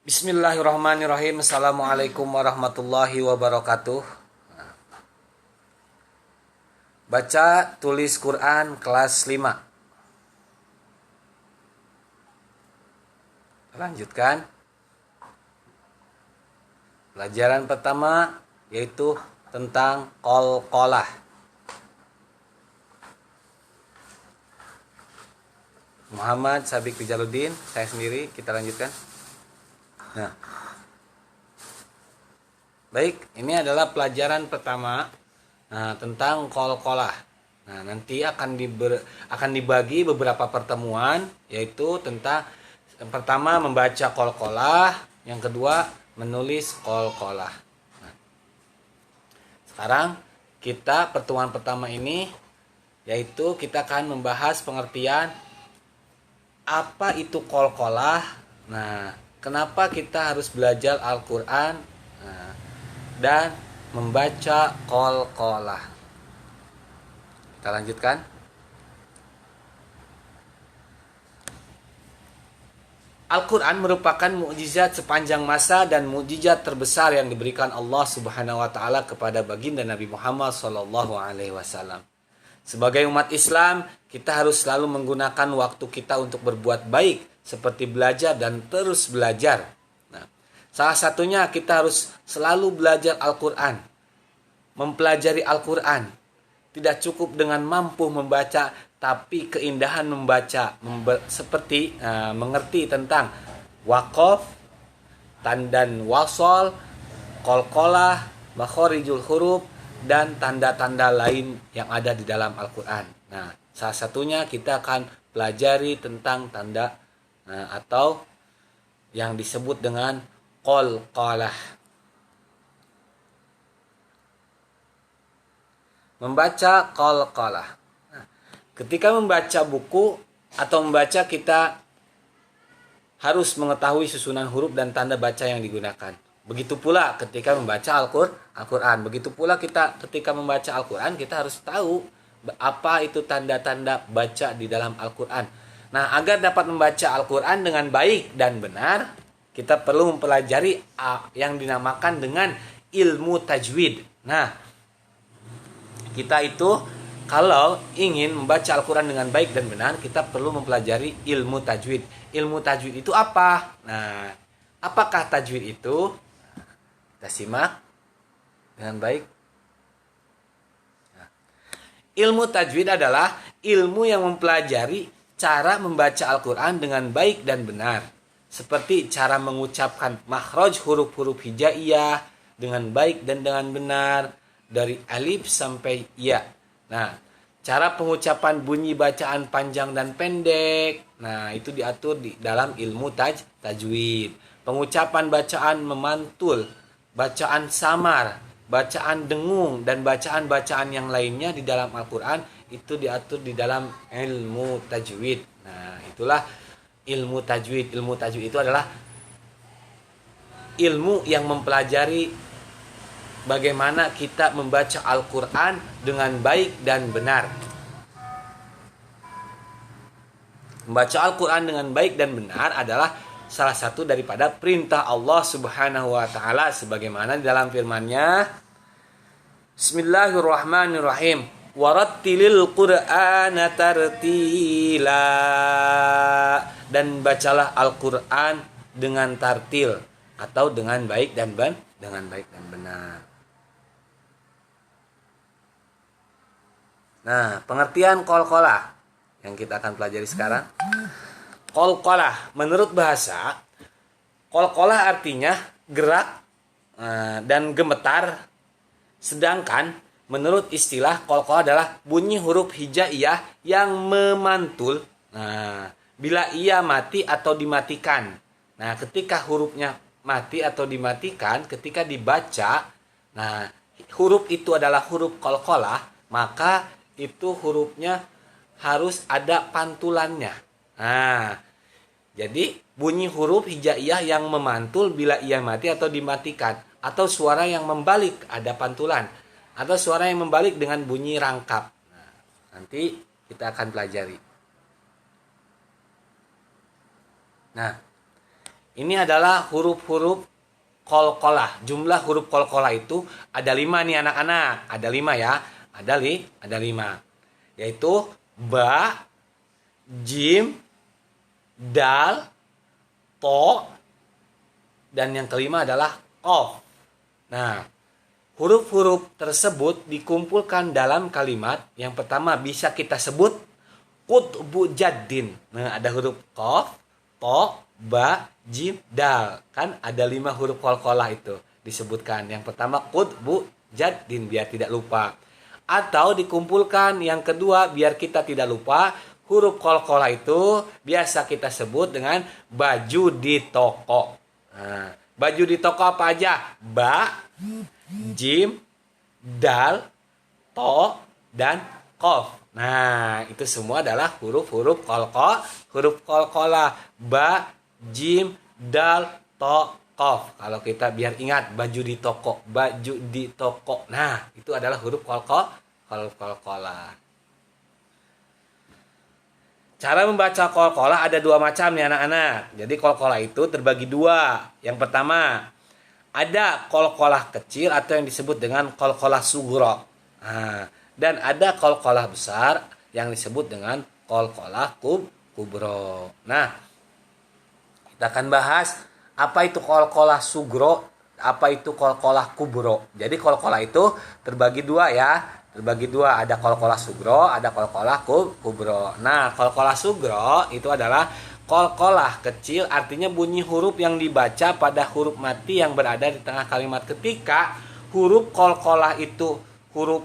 Bismillahirrahmanirrahim. Assalamualaikum warahmatullahi wabarakatuh. Baca tulis Quran kelas 5. Lanjutkan. Pelajaran pertama yaitu tentang qalqalah. Muhammad Sabik Rijaluddin, saya sendiri, kita lanjutkan. Nah, baik, ini adalah pelajaran pertama tentang qalqalah. Nah, nanti akan dibagi beberapa pertemuan, yaitu tentang yang pertama membaca qalqalah, yang kedua menulis qalqalah. Nah, sekarang kita pertemuan pertama ini yaitu kita akan membahas pengertian apa itu qalqalah. Nah, kenapa kita harus belajar Al-Quran dan membaca qalqalah. Kita lanjutkan. Al-Quran merupakan mukjizat sepanjang masa dan mukjizat terbesar yang diberikan Allah Subhanahu wa taala kepada baginda Nabi Muhammad SAW. Sebagai umat Islam, kita harus selalu menggunakan waktu kita untuk berbuat baik, seperti belajar dan terus belajar. Nah, salah satunya kita harus selalu belajar Al-Quran, mempelajari Al-Quran. Tidak cukup dengan mampu membaca, tapi keindahan membaca, seperti mengerti tentang waqaf, tandan wasol, qalqalah, makhorijul huruf, dan tanda-tanda lain yang ada di dalam Al-Quran. Nah, salah satunya kita akan pelajari tentang tanda atau yang disebut dengan qalqalah. Membaca qalqalah. Nah, ketika membaca buku atau membaca, kita harus mengetahui susunan huruf dan tanda baca yang digunakan. Begitu pula ketika membaca Al-Quran. Begitu pula kita ketika membaca Al-Quran, kita harus tahu apa itu tanda-tanda baca di dalam Al-Quran. Nah, agar dapat membaca Al-Quran dengan baik dan benar, kita perlu mempelajari yang dinamakan dengan ilmu tajwid. Nah, kita itu kalau ingin membaca Al-Quran dengan baik dan benar, kita perlu mempelajari ilmu tajwid. Ilmu tajwid itu apa? Nah, apakah tajwid itu? Kita simak dengan baik. Nah, ilmu tajwid adalah ilmu yang mempelajari cara membaca Al-Quran dengan baik dan benar. Seperti cara mengucapkan makhraj huruf-huruf hijaiyah dengan baik dan dengan benar, dari alif sampai ya. Nah, cara pengucapan bunyi bacaan panjang dan pendek, nah itu diatur di dalam ilmu tajwid. Pengucapan bacaan memantul, bacaan samar, bacaan dengung, dan bacaan-bacaan yang lainnya di dalam Al-Quran itu diatur di dalam ilmu tajwid. Nah, itulah ilmu tajwid. Ilmu tajwid itu adalah ilmu yang mempelajari bagaimana kita membaca Al-Quran dengan baik dan benar. Membaca Al-Quran dengan baik dan benar adalah salah satu daripada perintah Allah Subhanahu wa taala, sebagaimana di dalam firman-Nya, Bismillahirrahmanirrahim, warattilil Qur'ana tartila, dan bacalah Al-Quran dengan tartil atau dengan baik dan benar. Nah, pengertian qalqalah yang kita akan pelajari sekarang. Qalqalah menurut bahasa, qalqalah artinya gerak dan gemetar. Sedangkan menurut istilah, qalqalah adalah bunyi huruf hijaiyah yang memantul bila ia mati atau dimatikan. Nah, ketika hurufnya mati atau dimatikan, ketika dibaca, nah huruf itu adalah huruf qalqalah, maka itu hurufnya harus ada pantulannya. Nah, jadi bunyi huruf hijaiyah yang memantul bila ia mati atau dimatikan, atau suara yang membalik ada pantulan, atau suara yang membalik dengan bunyi rangkap. Nah, nanti kita akan pelajari. Nah, Ini adalah huruf-huruf qalqalah. Jumlah huruf qalqalah itu ada 5 nih anak-anak. Ada 5 ya. Ada 5. Yaitu ba, jim, dal, to, dan yang kelima adalah qaf. Nah, huruf-huruf tersebut dikumpulkan dalam kalimat. Yang pertama bisa kita sebut qutbu jaddin. Nah, ada huruf qaf, to, ba, jim, dal. Kan ada 5 huruf qalqalah itu disebutkan. Yang pertama qutbu jaddin biar tidak lupa. Atau dikumpulkan yang kedua biar kita tidak lupa, huruf qalqalah itu biasa kita sebut dengan baju di toko. Nah, baju di toko apa aja? Ba, jim, dal, to, dan qaf. Nah, itu semua adalah huruf-huruf qalqalah. Ba, jim, dal, to, qaf. Kalau kita biar ingat baju di toko, baju di toko. Nah, itu adalah huruf qalqalah. Cara membaca qalqalah ada 2 macam nih anak-anak. Jadi qalqalah itu terbagi 2. Yang pertama, ada qalqalah kecil atau yang disebut dengan qalqalah sughra. Nah, dan ada qalqalah besar yang disebut dengan qalqalah kubra. Nah, kita akan bahas apa itu qalqalah sughra, apa itu qalqalah kubra. Jadi qalqalah itu terbagi 2 ya. Terbagi 2, ada qalqalah sughra, ada qalqalah kubra. Nah, qalqalah sughra itu adalah qalqalah kecil, artinya bunyi huruf yang dibaca pada huruf mati yang berada di tengah kalimat. Ketika huruf qalqalah itu huruf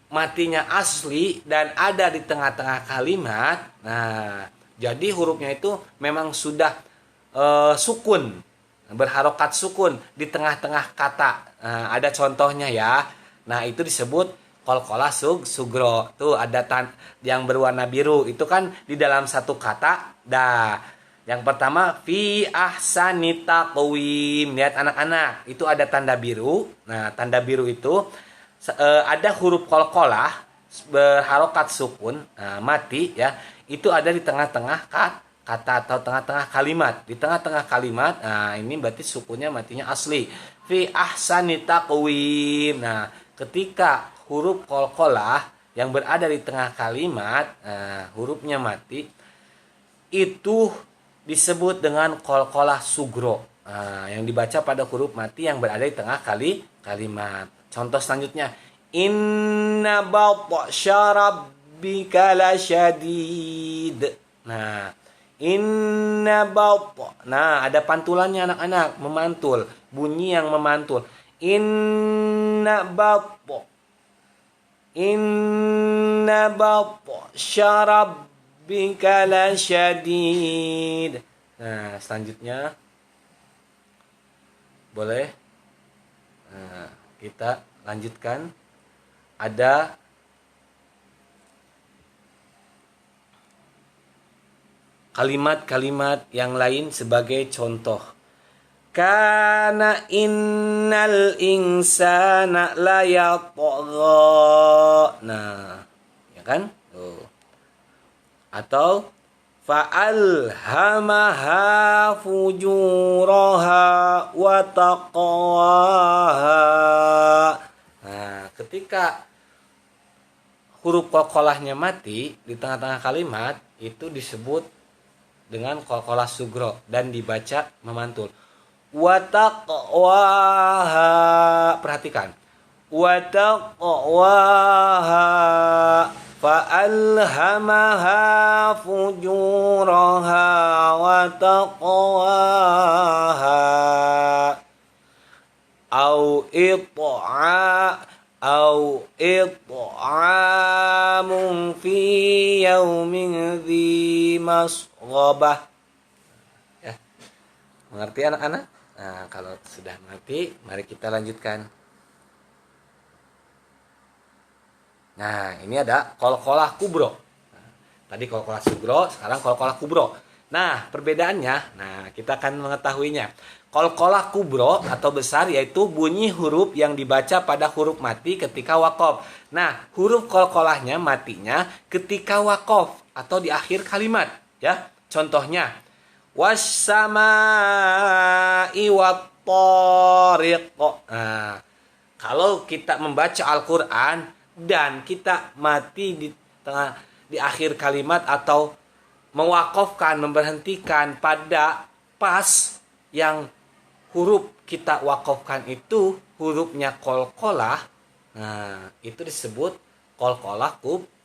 matinya asli dan ada di tengah-tengah kalimat, nah, jadi hurufnya itu memang sudah sukun, berharokat sukun di tengah-tengah kata. Nah, ada contohnya ya. Nah, itu disebut qalqalah sughra. Tuh ada yang berwarna biru itu kan di dalam satu kata. Yang pertama fi ahsani taqwim. Lihat anak-anak, itu ada tanda biru. Nah, tanda biru itu ada huruf qalqalah berharokat sukun, mati ya. Itu ada di tengah-tengah kata atau tengah-tengah kalimat. Di tengah-tengah kalimat, nah ini berarti sukunnya matinya asli. Fi ahsani taqwim. Nah, ketika huruf qalqalah yang berada di tengah kalimat, hurufnya mati, itu disebut dengan qalqalah sughra. Yang dibaca pada huruf mati yang berada di tengah kalimat. Contoh selanjutnya, inna batsya rabbika lasyadid. Nah, inna batsya. Nah, ada pantulannya anak-anak, memantul, bunyi yang memantul. Inna batsya rabbika lasyadid. Nah, selanjutnya boleh. Nah, kita lanjutkan. Ada kalimat-kalimat yang lain sebagai contoh. Kana innal insana layatgha. Nah, ya kan? Tuh. Atau fa'alhamaha fujuraha wa taqwaha. Nah, ketika huruf qalqalahnya mati di tengah-tengah kalimat, itu disebut dengan qalqalah sughra dan dibaca memantul. Wa taqwaha. Perhatikan. Wa taqwaha fa'alhamaha fujuraha wa taqwaha. Au it'amun fi yaumin dhi masghabah. Ya. Mengerti anak-anak? Nah, kalau sudah mengerti, mari kita lanjutkan. Nah, ini ada qalqalah kubra. Tadi qalqalah sughra, sekarang qalqalah kubra. Nah, perbedaannya, kita akan mengetahuinya. Qalqalah kubra atau besar yaitu bunyi huruf yang dibaca pada huruf mati ketika waqaf. Nah, huruf qalqalahnya matinya ketika waqaf atau di akhir kalimat, ya. Contohnya, was-samaa'i wat-thariq. Nah, kalau kita membaca Al-Qur'an dan kita mati di akhir kalimat atau mewakafkan, memberhentikan pada pas yang huruf kita wakafkan itu hurufnya qalqalah, nah itu disebut qalqalah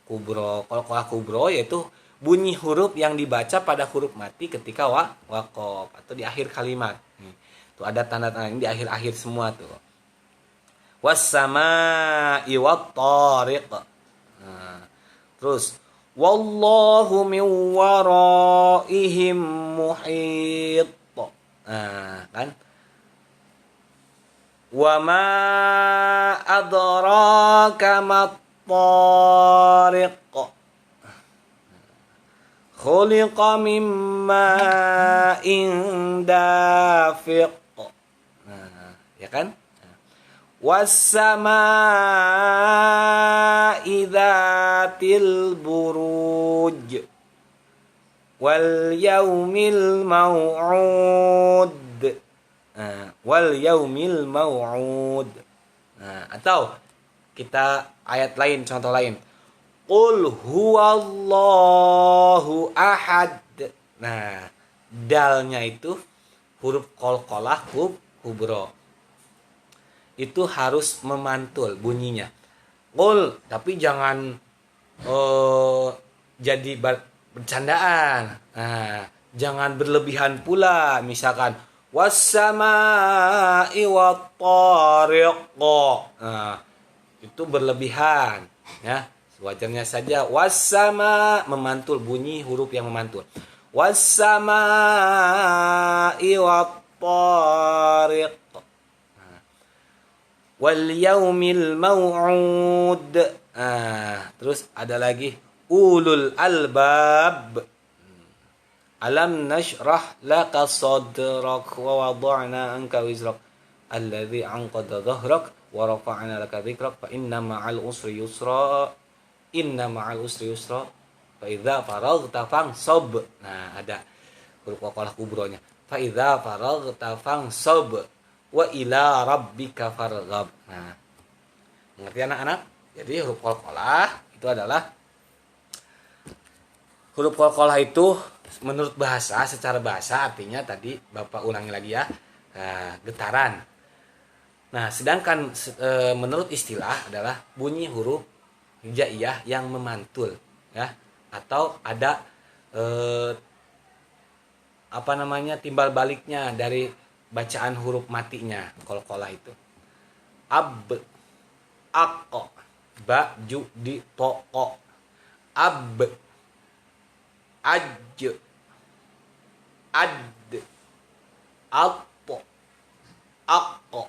kubro. Qalqalah kubro yaitu bunyi huruf yang dibaca pada huruf mati ketika wakaf atau di akhir kalimat. Tuh ada tanda-tanda ini di akhir-akhir semua tuh. Was-samaa'i wat-thariq. Nah, terus wallahu min waraihim muhit. Nah, kan? Wa ma adraka mat-tariq. Khuliqa min ma'in dafiq. Nah, ya kan? Was-samaa'i dzatil buruj wal yaumil mau'ud. Wal yaumil mau'ud. Nah, atau kita ayat lain, contoh lain. Qul huwallahu ahad. Nah, dalnya itu huruf qalqalah kubro. Itu harus memantul bunyinya. Qul, tapi jangan jadi bercandaan. Nah, jangan berlebihan pula. Misalkan was-samaa'i wat-tariq. Nah, itu berlebihan, ya. Wajarnya saja was-sama memantul, bunyi huruf yang memantul. Was-samaa'i wat-tariq. Wal yaumil mau'ud. Terus ada lagi ulul albab. Alam nashrah laka sadrak wa wada'na anka wizrak alladhi anqadha dhahrak wa rafa'na laka dhikrak fa inna ma'al usri yusra. Inna ma'al usri yusra fa idza faraghta fansab. Nah, ada huruf qalqalah kubronya. Fa idza faraghta fansab wa ila rabbika farghab. Nah, mengerti anak-anak? Jadi huruf qalqalah itu adalah huruf qalqalah itu menurut bahasa, secara bahasa artinya tadi Bapak ulangi lagi ya, getaran. Nah, sedangkan menurut istilah adalah bunyi huruf hijaiyah yang memantul, ya, atau ada timbal baliknya dari bacaan huruf matinya qalqalah itu. Ab, aqo, ba, ju, di, to, ko. Ab, aj, ad, alpo, aqo.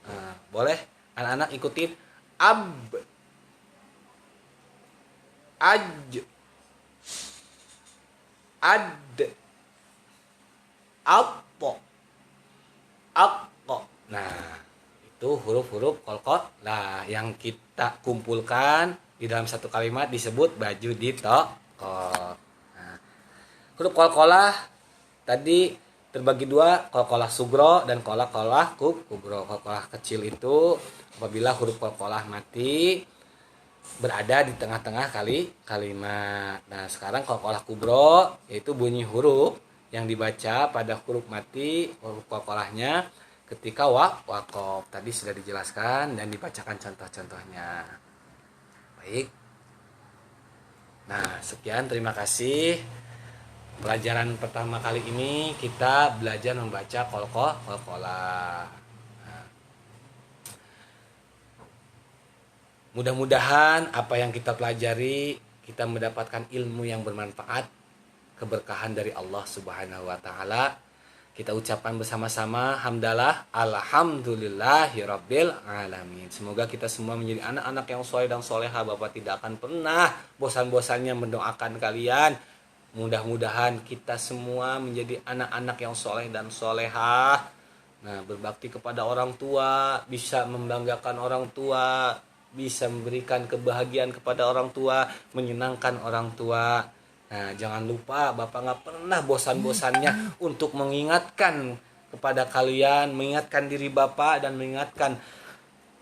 Nah, boleh anak-anak ikutin. Ab, aj, ad, alpo, aqo. Nah, itu huruf-huruf qalqalah yang kita kumpulkan di dalam satu kalimat disebut baju di toko. Nah, huruf qalqalah tadi terbagi dua, qalqalah sugro dan qalqalah kubro. Qalqalah kecil itu apabila huruf qalqalah mati berada di tengah-tengah kalimat. Nah, sekarang qalqalah kubro yaitu bunyi huruf yang dibaca pada huruf mati, huruf qalqalahnya ketika waqaf. Tadi sudah dijelaskan dan dibacakan contoh-contohnya. Baik. Nah, sekian, terima kasih. Pelajaran pertama kali ini kita belajar membaca qalqalah. Nah, mudah-mudahan apa yang kita pelajari kita mendapatkan ilmu yang bermanfaat, keberkahan dari Allah Subhanahu wa taala. Kita ucapkan bersama-sama hamdalah alhamdulillahirabbil alamin. Semoga kita semua menjadi anak-anak yang soleh dan soleha. Bapak tidak akan pernah bosan-bosannya mendoakan kalian. Mudah-mudahan kita semua menjadi anak-anak yang soleh dan soleha. Nah, berbakti kepada orang tua, bisa membanggakan orang tua, bisa memberikan kebahagiaan kepada orang tua, menyenangkan orang tua. Nah, jangan lupa Bapak nggak pernah bosan-bosannya untuk mengingatkan kepada kalian, mengingatkan diri Bapak dan mengingatkan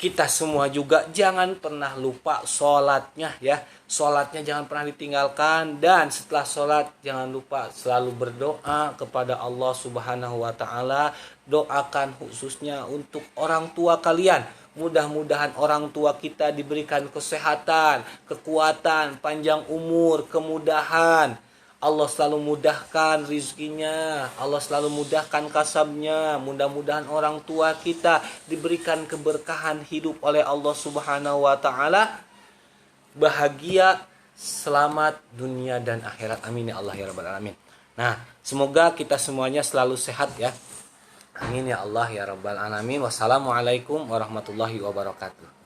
kita semua juga, jangan pernah lupa sholatnya ya. Sholatnya jangan pernah ditinggalkan, dan setelah sholat jangan lupa selalu berdoa kepada Allah Subhanahu wa Ta'ala. Doakan khususnya untuk orang tua kalian. Mudah-mudahan orang tua kita diberikan kesehatan, kekuatan, panjang umur, kemudahan. Allah selalu mudahkan rizkinya, Allah selalu mudahkan kasabnya. Mudah-mudahan orang tua kita diberikan keberkahan hidup oleh Allah Subhanahu wa Ta'ala, bahagia, selamat dunia dan akhirat. Amin ya Allah ya Rabbal Alamin. Nah, semoga kita semuanya selalu sehat ya. Amin ya Allah ya Rabbal Alamin. Wassalamualaikum warahmatullahi wabarakatuh.